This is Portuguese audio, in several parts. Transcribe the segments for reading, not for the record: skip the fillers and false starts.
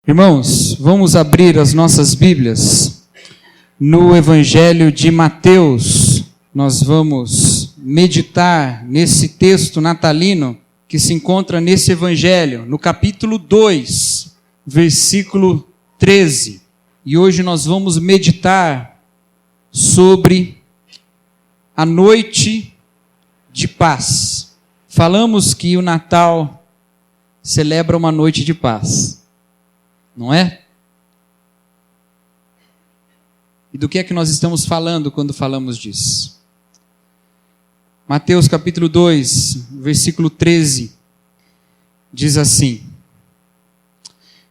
Irmãos, vamos abrir as nossas Bíblias no Evangelho de Mateus. Nós vamos meditar nesse texto natalino que se encontra nesse Evangelho, no capítulo 2, versículo 13. E hoje nós vamos meditar sobre a noite de paz. Falamos que o Natal celebra uma noite de paz, não é? E do que é que nós estamos falando quando falamos disso? Mateus capítulo 2, versículo 13, diz assim: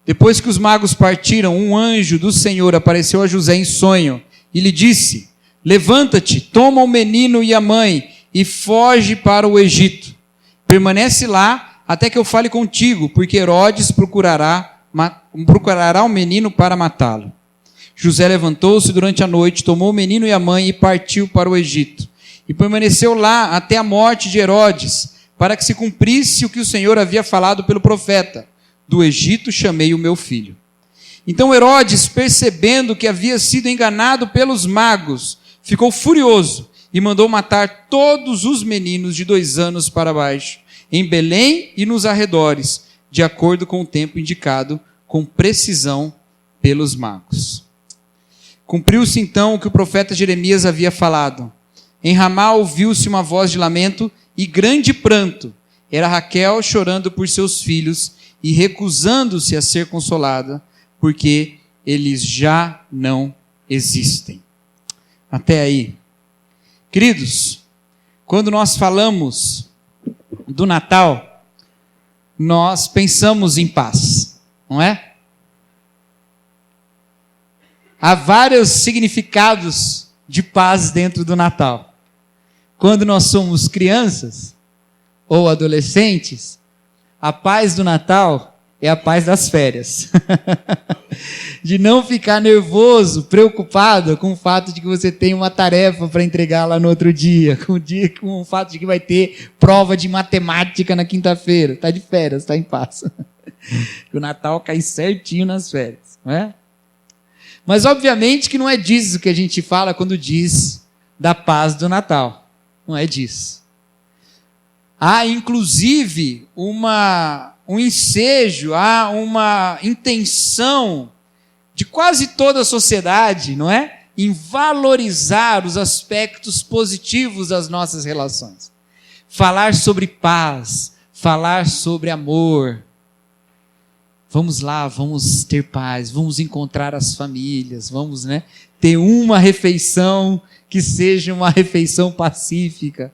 Depois que os magos partiram, um anjo do Senhor apareceu a José em sonho e lhe disse: Levanta-te, toma o menino e a mãe e foge para o Egito. Permanece lá até que eu fale contigo, porque Herodes procurará o menino para matá-lo. José levantou-se durante a noite, tomou o menino e a mãe e partiu para o Egito. E permaneceu lá até a morte de Herodes, para que se cumprisse o que o Senhor havia falado pelo profeta: do Egito chamei o meu filho. Então Herodes, percebendo que havia sido enganado pelos magos, ficou furioso e mandou matar todos os meninos de 2 anos para baixo, em Belém e nos arredores, de acordo com o tempo indicado com precisão pelos magos. Cumpriu-se então o que o profeta Jeremias havia falado. Em Ramá ouviu-se uma voz de lamento e grande pranto. Era Raquel chorando por seus filhos e recusando-se a ser consolada, porque eles já não existem. Até aí. Queridos, quando nós falamos do Natal, nós pensamos em paz, não é? Há vários significados de paz dentro do Natal. Quando nós somos crianças ou adolescentes, a paz do Natal é a paz das férias. De não ficar nervoso, preocupado com o fato de que você tem uma tarefa para entregar lá no outro dia, com o fato de que vai ter prova de matemática na quinta-feira. Está de férias, está em paz. O Natal cai certinho nas férias, não é? Mas obviamente que não é disso que a gente fala quando diz da paz do Natal. Não é disso. Há inclusive um ensejo, há uma intenção de quase toda a sociedade, não é? Em valorizar os aspectos positivos das nossas relações. Falar sobre paz, falar sobre amor. Vamos lá, vamos ter paz, vamos encontrar as famílias, vamos, ter uma refeição que seja uma refeição pacífica.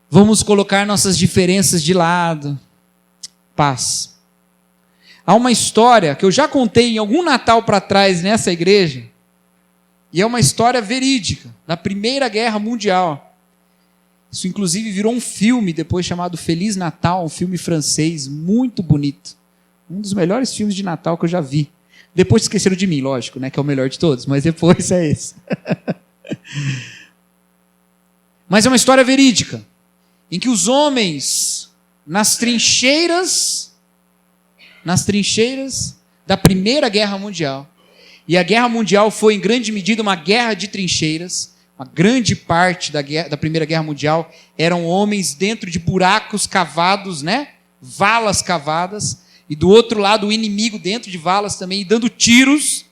Vamos colocar nossas diferenças de lado. Paz. Há uma história que eu já contei em algum Natal para trás nessa igreja, e é uma história verídica, da Primeira Guerra Mundial. Isso inclusive virou um filme depois chamado Feliz Natal, um filme francês muito bonito. Um dos melhores filmes de Natal que eu já vi. Depois esqueceram de mim, lógico, que é o melhor de todos, mas depois é esse. Mas é uma história verídica, em que os homens, nas trincheiras da Primeira Guerra Mundial, e a Guerra Mundial foi em grande medida uma guerra de trincheiras, uma grande parte da Primeira Guerra Mundial eram homens dentro de buracos cavados, valas cavadas, e do outro lado o inimigo dentro de valas também, dando tiros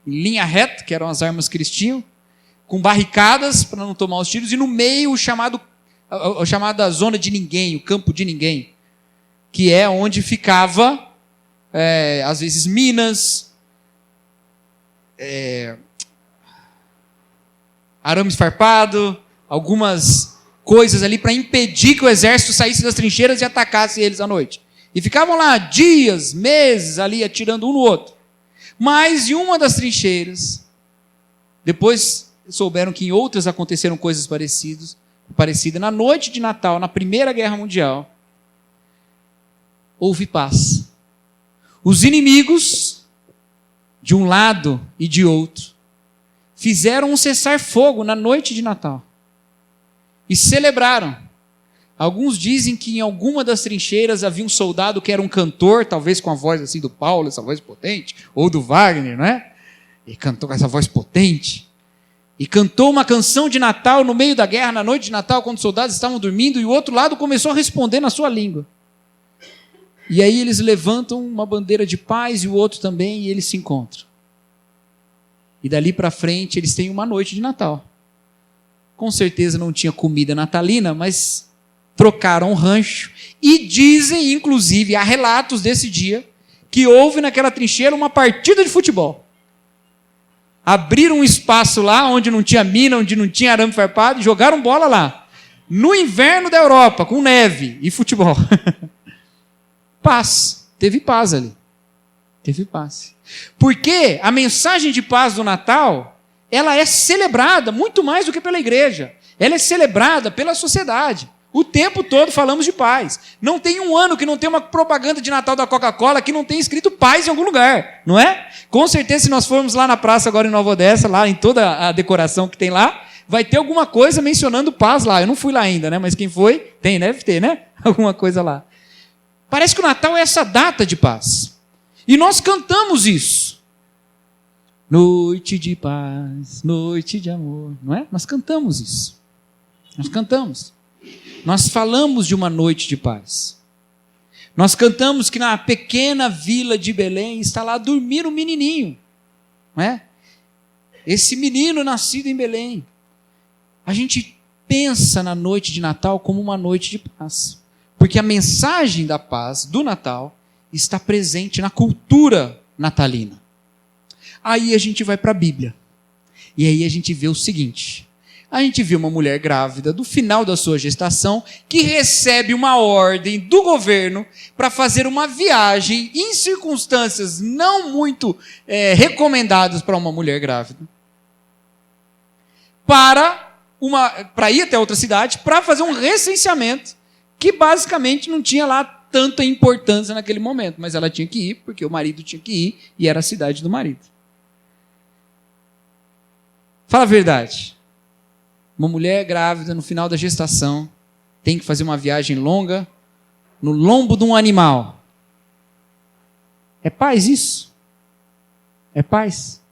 em linha reta, que eram as armas que eles tinham, com barricadas para não tomar os tiros, e no meio a chamada zona de ninguém, o campo de ninguém, que é onde ficava, às vezes, minas, arame farpado, algumas coisas ali para impedir que o exército saísse das trincheiras e atacasse eles à noite. E ficavam lá dias, meses ali atirando um no outro. Mas em uma das trincheiras, depois souberam que em outras aconteceram coisas parecidas. Na noite de Natal, na Primeira Guerra Mundial, houve paz. Os inimigos, de um lado e de outro, fizeram um cessar-fogo na noite de Natal. E celebraram. Alguns dizem que em alguma das trincheiras havia um soldado que era um cantor, talvez com a voz assim do Paulo, essa voz potente, ou do Wagner, não é? E cantou com essa voz potente. E cantou uma canção de Natal no meio da guerra, na noite de Natal, quando os soldados estavam dormindo, e o outro lado começou a responder na sua língua. E aí eles levantam uma bandeira de paz e o outro também, e eles se encontram. E dali para frente eles têm uma noite de Natal. Com certeza não tinha comida natalina, mas trocaram o rancho. E dizem, inclusive, há relatos desse dia, que houve naquela trincheira uma partida de futebol. Abriram um espaço lá, onde não tinha mina, onde não tinha arame farpado, e jogaram bola lá. No inverno da Europa, com neve e futebol. Paz. Teve paz ali. Teve paz. Porque a mensagem de paz do Natal, ela é celebrada muito mais do que pela igreja. Ela é celebrada pela sociedade. O tempo todo falamos de paz. Não tem um ano que não tem uma propaganda de Natal da Coca-Cola que não tenha escrito paz em algum lugar, não é? Com certeza, se nós formos lá na praça agora em Nova Odessa, lá em toda a decoração que tem lá, vai ter alguma coisa mencionando paz lá. Eu não fui lá ainda, né? Mas quem foi, tem, deve ter, né? Alguma coisa lá. Parece que o Natal é essa data de paz. E nós cantamos isso. Noite de paz, noite de amor, não é? Nós cantamos isso. Nós cantamos. Nós falamos de uma noite de paz. Nós cantamos que na pequena vila de Belém está lá a dormir um menininho. Não é? Esse menino nascido em Belém. A gente pensa na noite de Natal como uma noite de paz. Porque a mensagem da paz do Natal está presente na cultura natalina. Aí a gente vai para a Bíblia. E aí a gente vê o seguinte... A gente viu uma mulher grávida, do final da sua gestação, que recebe uma ordem do governo para fazer uma viagem em circunstâncias não muito recomendadas para uma mulher grávida. Para ir até outra cidade, para fazer um recenseamento, que basicamente não tinha lá tanta importância naquele momento, mas ela tinha que ir, porque o marido tinha que ir, e era a cidade do marido. Fala a verdade. Uma mulher grávida, no final da gestação, tem que fazer uma viagem longa no lombo de um animal. É paz isso? É paz?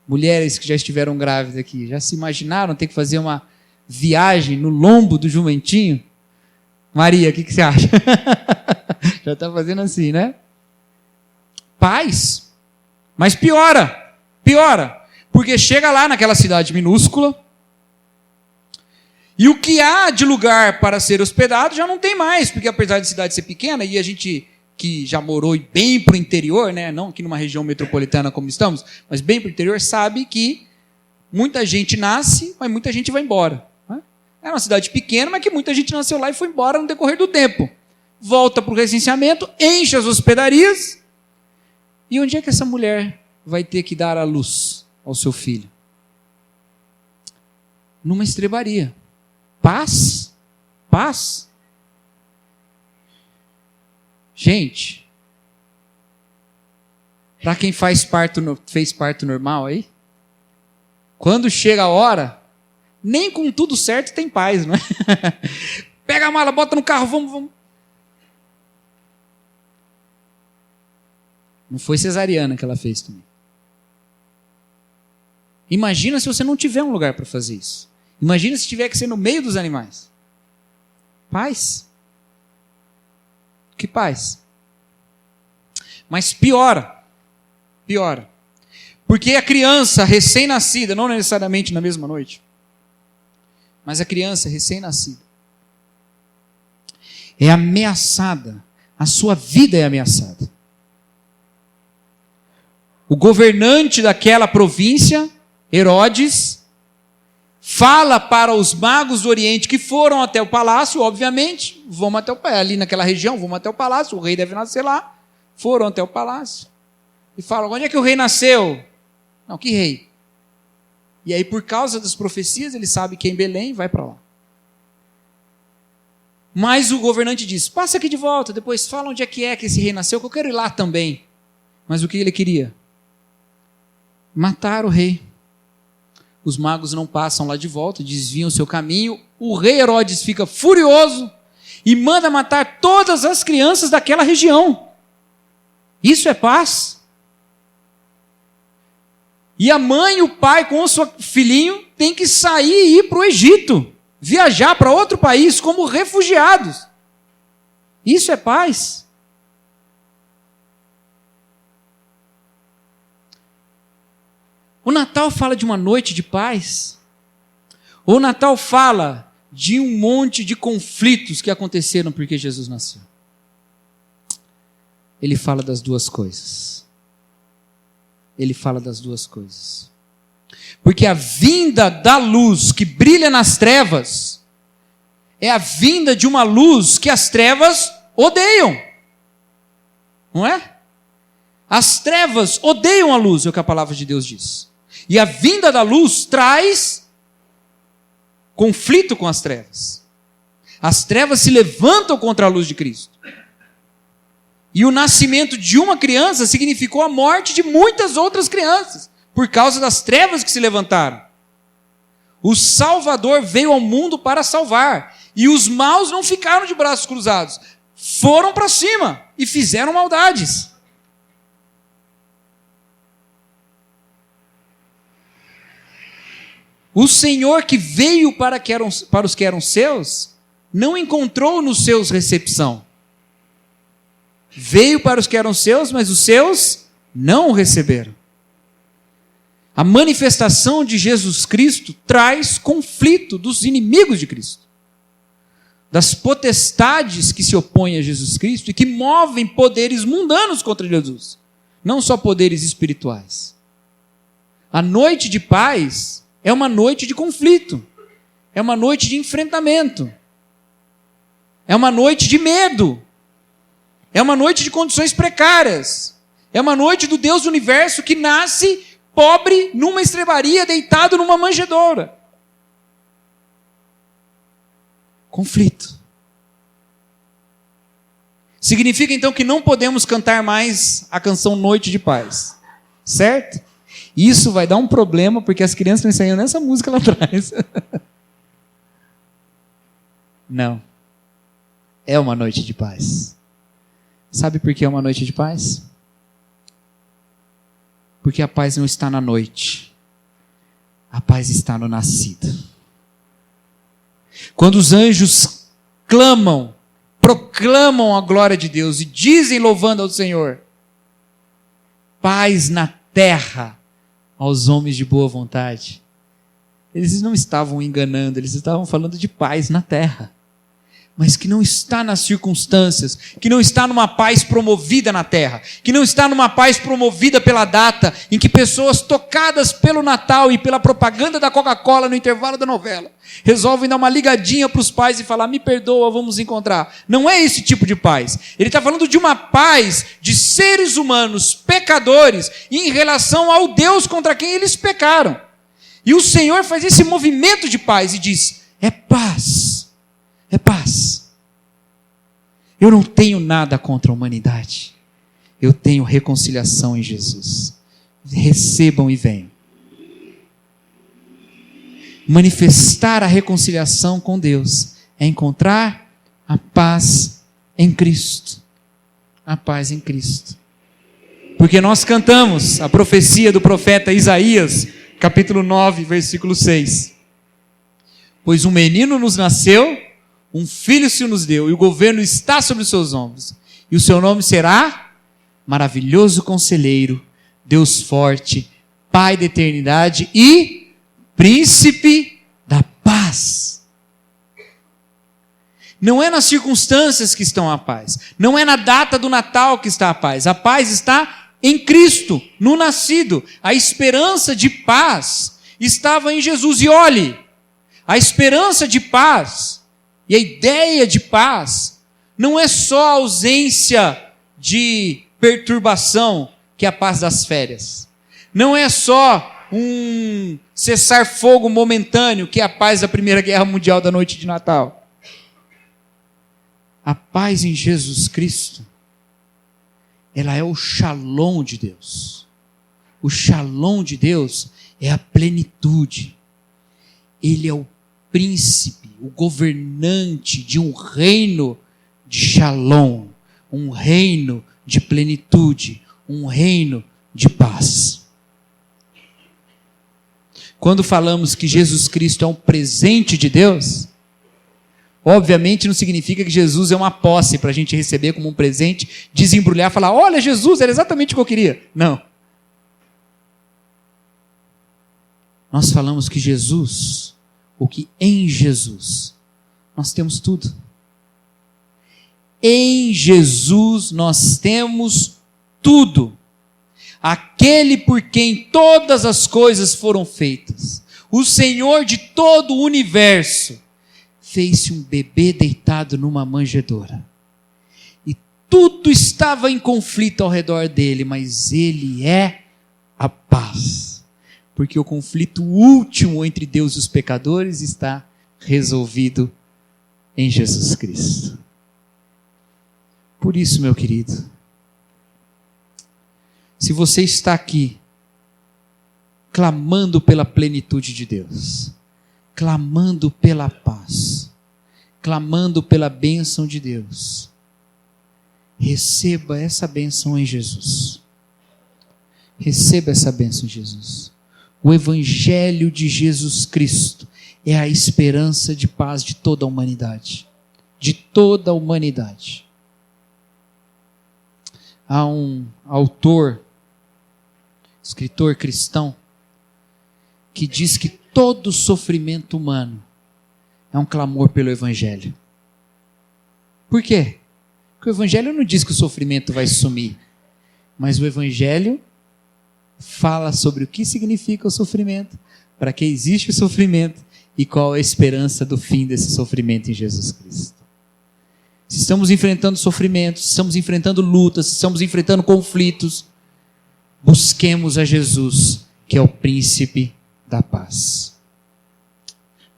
Mulheres que já estiveram grávidas aqui, já se imaginaram ter que fazer uma viagem no lombo do jumentinho? Maria, o que você acha? Já está fazendo assim, né? Paz. Mas piora. Porque chega lá naquela cidade minúscula, e o que há de lugar para ser hospedado já não tem mais, porque apesar de cidade ser pequena, e a gente que já morou bem para o interior, né? Não aqui numa região metropolitana como estamos, mas bem para o interior, sabe que muita gente nasce, mas muita gente vai embora. Né? É uma cidade pequena, mas que muita gente nasceu lá e foi embora no decorrer do tempo. Volta para o recenseamento, enche as hospedarias, e onde é que essa mulher vai ter que dar a luz ao seu filho? Numa estrebaria. Paz? Paz? Gente, para quem fez parto normal aí, quando chega a hora, nem com tudo certo tem paz, não é? Pega a mala, bota no carro, vamos. Não foi cesariana que ela fez também. Imagina se você não tiver um lugar para fazer isso. Imagina se tiver que ser no meio dos animais. Paz. Que paz. Mas piora. Porque a criança recém-nascida, não necessariamente na mesma noite, mas a criança recém-nascida é ameaçada. A sua vida é ameaçada. O governante daquela província, Herodes, fala para os magos do Oriente que foram até o palácio, obviamente, vamos até ali naquela região, vamos até o palácio, o rei deve nascer lá. Foram até o palácio e falam: onde é que o rei nasceu? Não, que rei? E aí, por causa das profecias, ele sabe que é em Belém, vai para lá. Mas o governante diz: passa aqui de volta, depois fala onde é que esse rei nasceu, que eu quero ir lá também. Mas o que ele queria? Matar o rei. Os magos não passam lá de volta, desviam o seu caminho. O rei Herodes fica furioso e manda matar todas as crianças daquela região. Isso é paz? E a mãe e o pai com o seu filhinho têm que sair e ir para o Egito, viajar para outro país como refugiados. Isso é paz? O Natal fala de uma noite de paz? Ou o Natal fala de um monte de conflitos que aconteceram porque Jesus nasceu? Ele fala das duas coisas. Ele fala das duas coisas. Porque a vinda da luz que brilha nas trevas é a vinda de uma luz que as trevas odeiam. Não é? As trevas odeiam a luz, é o que a palavra de Deus diz. E a vinda da luz traz conflito com as trevas. As trevas se levantam contra a luz de Cristo. E o nascimento de uma criança significou a morte de muitas outras crianças, por causa das trevas que se levantaram. O Salvador veio ao mundo para salvar, e os maus não ficaram de braços cruzados, foram para cima e fizeram maldades. O Senhor que veio para os que eram seus, não encontrou nos seus recepção. Veio para os que eram seus, mas os seus não o receberam. A manifestação de Jesus Cristo traz conflito dos inimigos de Cristo, das potestades que se opõem a Jesus Cristo e que movem poderes mundanos contra Jesus, não só poderes espirituais. A noite de paz é uma noite de conflito, é uma noite de enfrentamento, é uma noite de medo, é uma noite de condições precárias, é uma noite do Deus do universo que nasce pobre numa estrebaria, deitado numa manjedoura. Conflito. Significa então que não podemos cantar mais a canção Noite de Paz, certo? Isso vai dar um problema, porque as crianças estão ensaiando essa música lá atrás. Não. É uma noite de paz. Sabe por que é uma noite de paz? Porque a paz não está na noite. A paz está no nascido. Quando os anjos clamam, proclamam a glória de Deus e dizem louvando ao Senhor, paz na terra aos homens de boa vontade. Eles não estavam enganando, eles estavam falando de paz na terra, mas que não está nas circunstâncias, que não está numa paz promovida na terra, que não está numa paz promovida pela data, em que pessoas tocadas pelo Natal e pela propaganda da Coca-Cola no intervalo da novela, resolvem dar uma ligadinha para os pais e falar, me perdoa, vamos encontrar. Não é esse tipo de paz. Ele está falando de uma paz de seres humanos pecadores em relação ao Deus contra quem eles pecaram. E o Senhor faz esse movimento de paz e diz, é paz. É paz. Eu não tenho nada contra a humanidade. Eu tenho reconciliação em Jesus. Recebam e venham. Manifestar a reconciliação com Deus é encontrar a paz em Cristo. A paz em Cristo. Porque nós cantamos a profecia do profeta Isaías, capítulo 9, versículo 6. Pois um menino nos nasceu, um filho se nos deu, e o governo está sobre os seus ombros. E o seu nome será Maravilhoso Conselheiro, Deus Forte, Pai da Eternidade e Príncipe da Paz. Não é nas circunstâncias que estão a paz. Não é na data do Natal que está a paz. A paz está em Cristo, no nascido. A esperança de paz estava em Jesus. E olhe, a esperança de paz e a ideia de paz não é só a ausência de perturbação, que é a paz das férias. Não é só um cessar-fogo momentâneo, que é a paz da Primeira Guerra Mundial da noite de Natal. A paz em Jesus Cristo, ela é o shalom de Deus. O shalom de Deus é a plenitude. Ele é o príncipe, o governante de um reino de Shalom, um reino de plenitude, um reino de paz. Quando falamos que Jesus Cristo é um presente de Deus, obviamente não significa que Jesus é uma posse para a gente receber como um presente, desembrulhar e falar, olha, Jesus, era exatamente o que eu queria. Não. Nós falamos que Jesus, ou que em Jesus, nós temos tudo. Em Jesus nós temos tudo. Aquele por quem todas as coisas foram feitas, o Senhor de todo o universo, fez-se um bebê deitado numa manjedoura. E tudo estava em conflito ao redor dele, mas ele é a paz. Porque o conflito último entre Deus e os pecadores está resolvido em Jesus Cristo. Por isso, meu querido, se você está aqui clamando pela plenitude de Deus, clamando pela paz, clamando pela bênção de Deus, receba essa bênção em Jesus. Receba essa bênção em Jesus. O Evangelho de Jesus Cristo é a esperança de paz de toda a humanidade. De toda a humanidade. Há um autor, escritor cristão, que diz que todo sofrimento humano é um clamor pelo Evangelho. Por quê? Porque o Evangelho não diz que o sofrimento vai sumir, mas o Evangelho fala sobre o que significa o sofrimento, para que existe o sofrimento e qual é a esperança do fim desse sofrimento em Jesus Cristo. Se estamos enfrentando sofrimentos, se estamos enfrentando lutas, se estamos enfrentando conflitos, busquemos a Jesus, que é o príncipe da paz.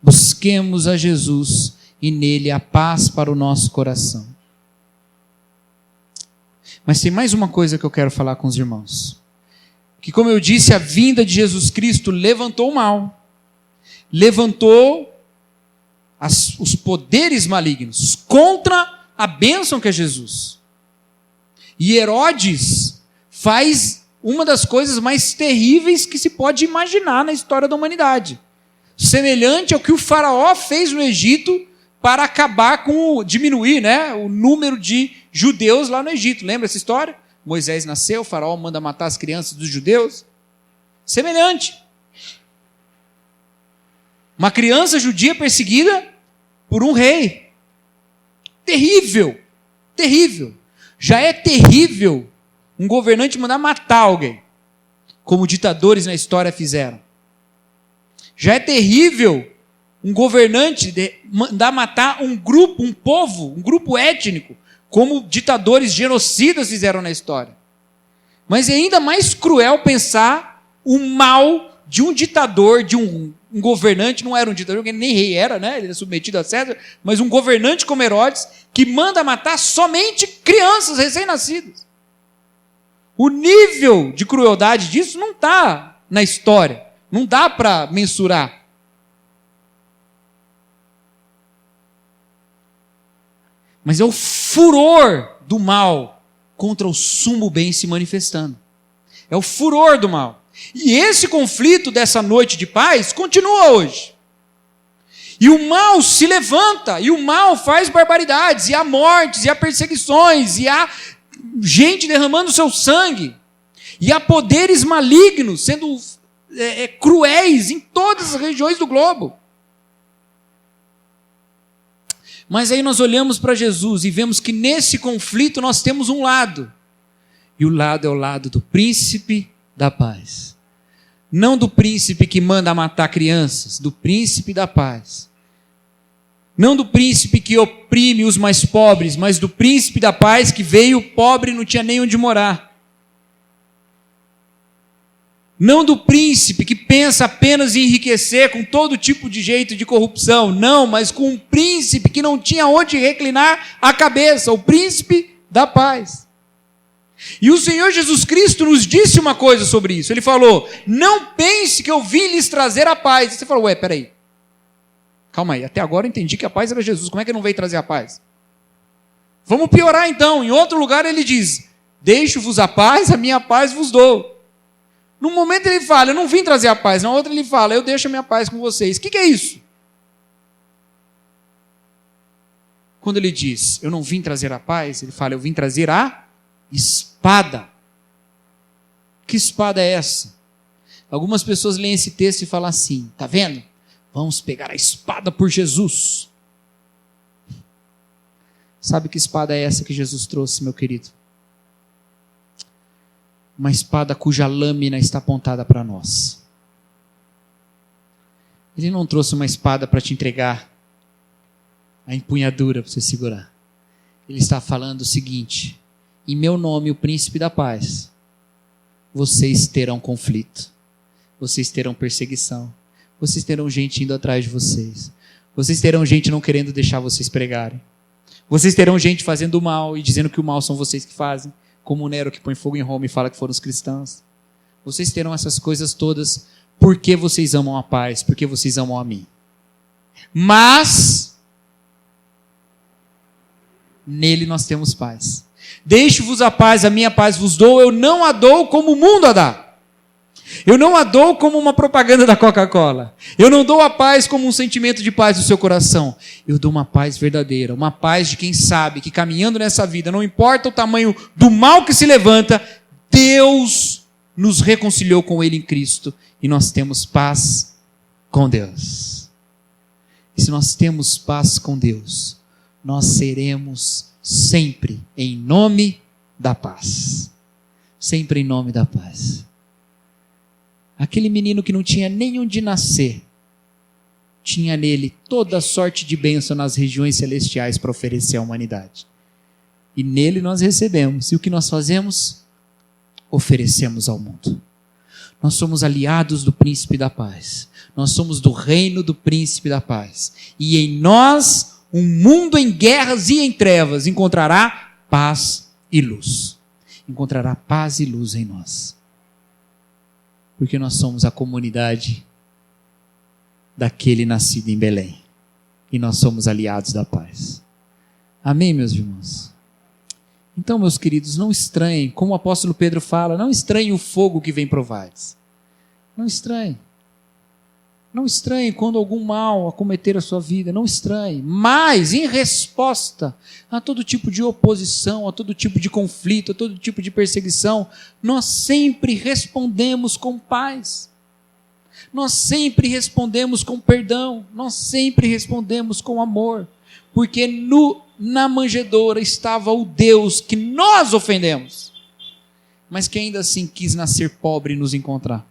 Busquemos a Jesus e nele a paz para o nosso coração. Mas tem mais uma coisa que eu quero falar com os irmãos. Que, como eu disse, a vinda de Jesus Cristo levantou o mal. Levantou os poderes malignos contra a bênção que é Jesus. E Herodes faz uma das coisas mais terríveis que se pode imaginar na história da humanidade. Semelhante ao que o faraó fez no Egito para acabar com, diminuir, o número de judeus lá no Egito. Lembra essa história? Moisés nasceu, o faraó manda matar as crianças dos judeus. Semelhante. Uma criança judia perseguida por um rei. Terrível. Terrível. Já é terrível um governante mandar matar alguém, como ditadores na história fizeram. Já é terrível um governante mandar matar um grupo, um povo, um grupo étnico, como ditadores genocidas fizeram na história. Mas é ainda mais cruel pensar o mal de um ditador, de um governante, não era um ditador, porque nem rei era, ele era submetido a César, mas um governante como Herodes, que manda matar somente crianças recém-nascidas. O nível de crueldade disso não está na história, não dá para mensurar. Mas é o furor do mal contra o sumo bem se manifestando. É o furor do mal. E esse conflito dessa noite de paz continua hoje. E o mal se levanta, e o mal faz barbaridades, e há mortes, e há perseguições, e há gente derramando seu sangue, e há poderes malignos sendo cruéis em todas as regiões do globo. Mas aí nós olhamos para Jesus e vemos que nesse conflito nós temos um lado. E o lado é o lado do príncipe da paz. Não do príncipe que manda matar crianças, do príncipe da paz. Não do príncipe que oprime os mais pobres, mas do príncipe da paz que veio pobre e não tinha nem onde morar. Não do príncipe que pensa apenas em enriquecer com todo tipo de jeito de corrupção. Não, mas com um príncipe que não tinha onde reclinar a cabeça. O príncipe da paz. E o Senhor Jesus Cristo nos disse uma coisa sobre isso. Ele falou, não pense que eu vim lhes trazer a paz. E você falou, peraí. calma aí, até agora eu entendi que a paz era Jesus, como é que ele não veio trazer a paz? Vamos piorar então, em outro lugar ele diz, deixo-vos a paz, a minha paz vos dou. Num momento ele fala, eu não vim trazer a paz, na outra ele fala, eu deixo a minha paz com vocês. O que é isso? Quando ele diz, eu não vim trazer a paz, ele fala, eu vim trazer a espada. Que espada é essa? Algumas pessoas leem esse texto e falam assim, tá vendo? Vamos pegar a espada por Jesus. Sabe que espada é essa que Jesus trouxe, meu querido? Uma espada cuja lâmina está apontada para nós. Ele não trouxe uma espada para te entregar a empunhadura para você segurar. Ele está falando o seguinte, em meu nome, o príncipe da paz, vocês terão conflito, vocês terão perseguição, vocês terão gente indo atrás de vocês, vocês terão gente não querendo deixar vocês pregarem, vocês terão gente fazendo o mal e dizendo que o mal são vocês que fazem, como o Nero que põe fogo em Roma e fala que foram os cristãos. Vocês terão essas coisas todas porque vocês amam a paz, porque vocês amam a mim. Mas nele nós temos paz. Deixo-vos a paz, a minha paz vos dou, eu não a dou como o mundo a dá. Eu não a dou como uma propaganda da Coca-Cola. Eu não dou a paz como um sentimento de paz no seu coração. Eu dou uma paz verdadeira, uma paz de quem sabe que caminhando nessa vida, não importa o tamanho do mal que se levanta, Deus nos reconciliou com Ele em Cristo e nós temos paz com Deus. E se nós temos paz com Deus, nós seremos sempre em nome da paz. Sempre em nome da paz. Aquele menino que não tinha nem onde nascer, tinha nele toda sorte de bênção nas regiões celestiais para oferecer à humanidade. E nele nós recebemos. E o que nós fazemos? Oferecemos ao mundo. Nós somos aliados do príncipe da paz. Nós somos do reino do príncipe da paz. E em nós, um mundo em guerras e em trevas encontrará paz e luz. Encontrará paz e luz em nós. Porque nós somos a comunidade daquele nascido em Belém. E nós somos aliados da paz. Amém, meus irmãos? Então, meus queridos, não estranhem, como o apóstolo Pedro fala, não estranhem o fogo que vem provar-lhes. Não estranhem. Não estranhe quando algum mal acometer a sua vida, não estranhe. Mas, em resposta a todo tipo de oposição, a todo tipo de conflito, a todo tipo de perseguição, nós sempre respondemos com paz. Nós sempre respondemos com perdão. Nós sempre respondemos com amor. Porque na manjedoura estava o Deus que nós ofendemos, mas que ainda assim quis nascer pobre e nos encontrar.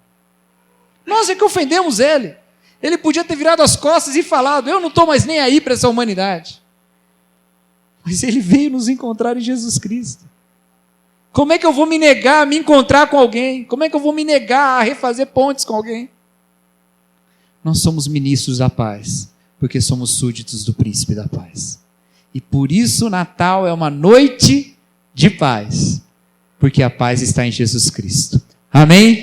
Nós é que ofendemos Ele. Ele podia ter virado as costas e falado, eu não estou mais nem aí para essa humanidade. Mas Ele veio nos encontrar em Jesus Cristo. Como é que eu vou me negar a me encontrar com alguém? Como é que eu vou me negar a refazer pontes com alguém? Nós somos ministros da paz, porque somos súditos do príncipe da paz. E por isso o Natal é uma noite de paz, porque a paz está em Jesus Cristo. Amém?